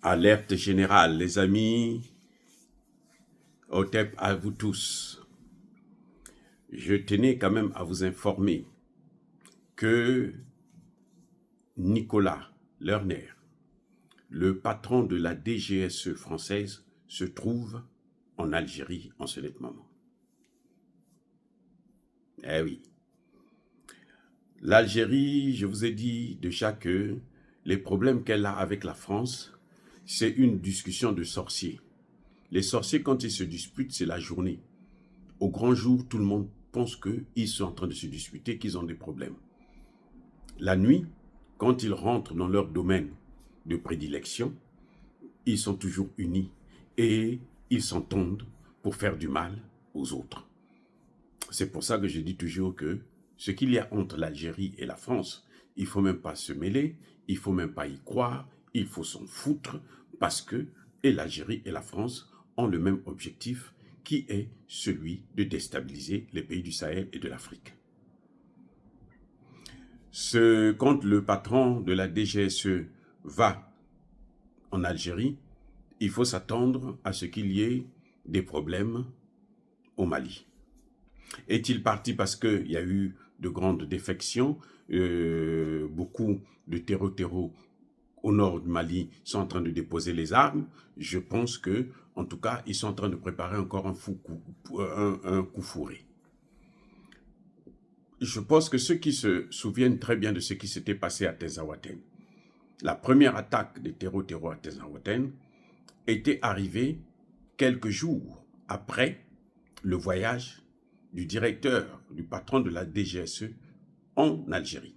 Alerte générale, les amis, Otep à vous tous. Je tenais quand même à vous informer que Nicolas Lerner, le patron de la DGSE française, se trouve en Algérie en ce moment. Eh oui. L'Algérie, je vous ai dit déjà que les problèmes qu'elle a avec la France, c'est une discussion de sorciers. Les sorciers, quand ils se disputent, c'est la journée. Au grand jour, tout le monde pense qu'ils sont en train de se disputer, qu'ils ont des problèmes. La nuit, quand ils rentrent dans leur domaine de prédilection, ils sont toujours unis et ils s'entendent pour faire du mal aux autres. C'est pour ça que je dis toujours que ce qu'il y a entre l'Algérie et la France, il ne faut même pas se mêler, il ne faut même pas y croire, il faut s'en foutre parce que et l'Algérie et la France ont le même objectif qui est celui de déstabiliser les pays du Sahel et de l'Afrique. Quand le patron de la DGSE va en Algérie, il faut s'attendre à ce qu'il y ait des problèmes au Mali. Est-il parti parce qu'il y a eu de grandes défections, beaucoup de terreaux au nord du Mali sont en train de déposer les armes? Je pense que, en tout cas, ils sont en train de préparer encore un coup fourré. Je pense que ceux qui se souviennent très bien de ce qui s'était passé à Tezawaten, la première attaque des terreaux à Tezawaten était arrivée quelques jours après le voyage du directeur, du patron de la DGSE en Algérie.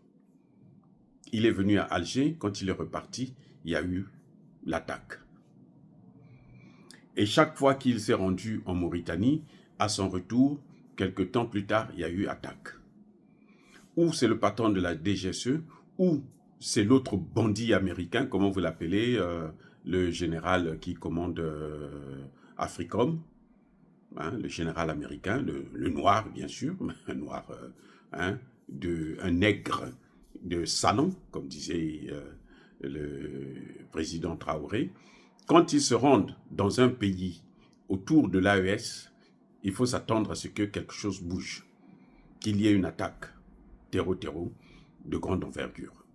Il est venu à Alger, quand il est reparti, il y a eu l'attaque. Et chaque fois qu'il s'est rendu en Mauritanie, à son retour, quelque temps plus tard, il y a eu attaque. Ou c'est le patron de la DGSE, ou c'est l'autre bandit américain, comment vous l'appelez, le général qui commande Africom, hein, le général américain, le noir bien sûr, un noir, un nègre de salon, comme disait le président Traoré. Quand ils se rendent dans un pays autour de l'AES, il faut s'attendre à ce que quelque chose bouge, qu'il y ait une attaque terreau de grande envergure.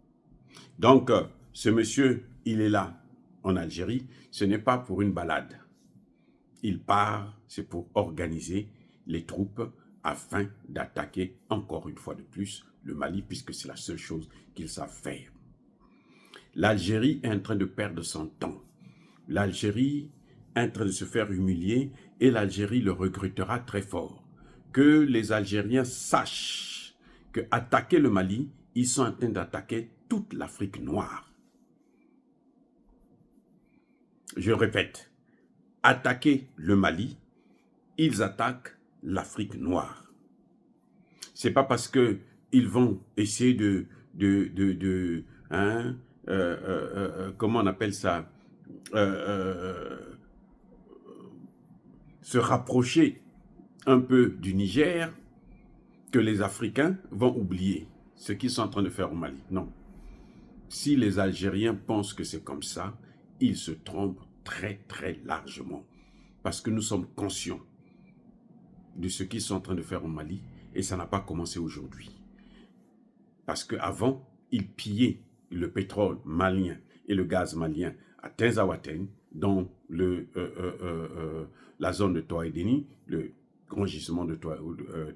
Donc, ce monsieur, il est là en Algérie, ce n'est pas pour une balade. Il part, c'est pour organiser les troupes afin d'attaquer encore une fois de plus le Mali, puisque c'est la seule chose qu'ils savent faire. L'Algérie est en train de perdre son temps. L'Algérie est en train de se faire humilier et l'Algérie le regrettera très fort. Que les Algériens sachent qu'attaquer le Mali, ils sont en train d'attaquer toute l'Afrique noire. Je répète, attaquer le Mali, ils attaquent l'Afrique noire. C'est pas parce que ils vont essayer comment on appelle ça, se rapprocher un peu du Niger que les Africains vont oublier ce qu'ils sont en train de faire au Mali. Non. Si les Algériens pensent que c'est comme ça, ils se trompent très très largement. Parce que nous sommes conscients de ce qu'ils sont en train de faire au Mali et ça n'a pas commencé aujourd'hui. Parce qu'avant, ils pillaient le pétrole malien et le gaz malien à Tezawaten, dans la zone de Toaïdeni, le grand gisement de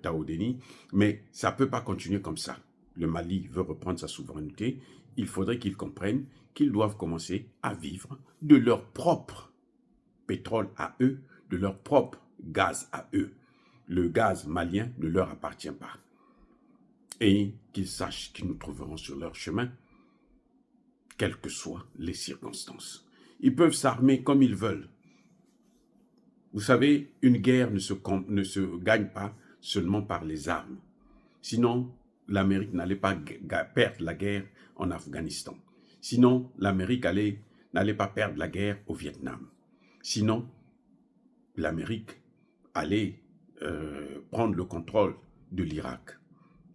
Taodeni, mais ça ne peut pas continuer comme ça. Le Mali veut reprendre sa souveraineté, il faudrait qu'ils comprennent qu'ils doivent commencer à vivre de leur propre pétrole à eux, de leur propre gaz à eux. Le gaz malien ne leur appartient pas. Et qu'ils sachent qu'ils nous trouveront sur leur chemin, quelles que soient les circonstances. Ils peuvent s'armer comme ils veulent. Vous savez, une guerre ne se gagne pas seulement par les armes. Sinon, l'Amérique n'allait pas perdre la guerre en Afghanistan. Sinon, l'Amérique n'allait pas perdre la guerre au Vietnam. Sinon, l'Amérique allait prendre le contrôle de l'Irak.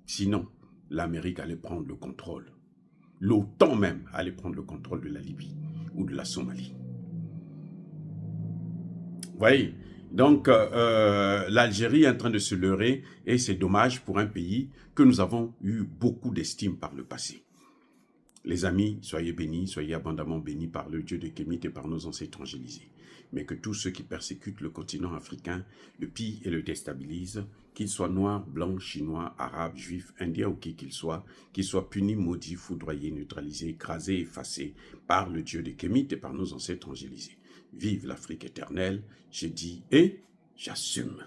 Sinon, l'Amérique allait prendre le contrôle. L'OTAN même allait prendre le contrôle de la Libye ou de la Somalie. Vous voyez? Donc, l'Algérie est en train de se leurrer et c'est dommage pour un pays que nous avons eu beaucoup d'estime par le passé. Les amis, soyez bénis, soyez abondamment bénis par le Dieu de Kémit et par nos ancêtres angélisés. Mais que tous ceux qui persécutent le continent africain le pillent et le déstabilisent, qu'ils soient noirs, blancs, chinois, arabes, juifs, indiens ou qui qu'ils soient punis, maudits, foudroyés, neutralisés, écrasés, effacés par le Dieu de Kémit et par nos ancêtres angélisés. Vive l'Afrique éternelle, j'ai dit et j'assume.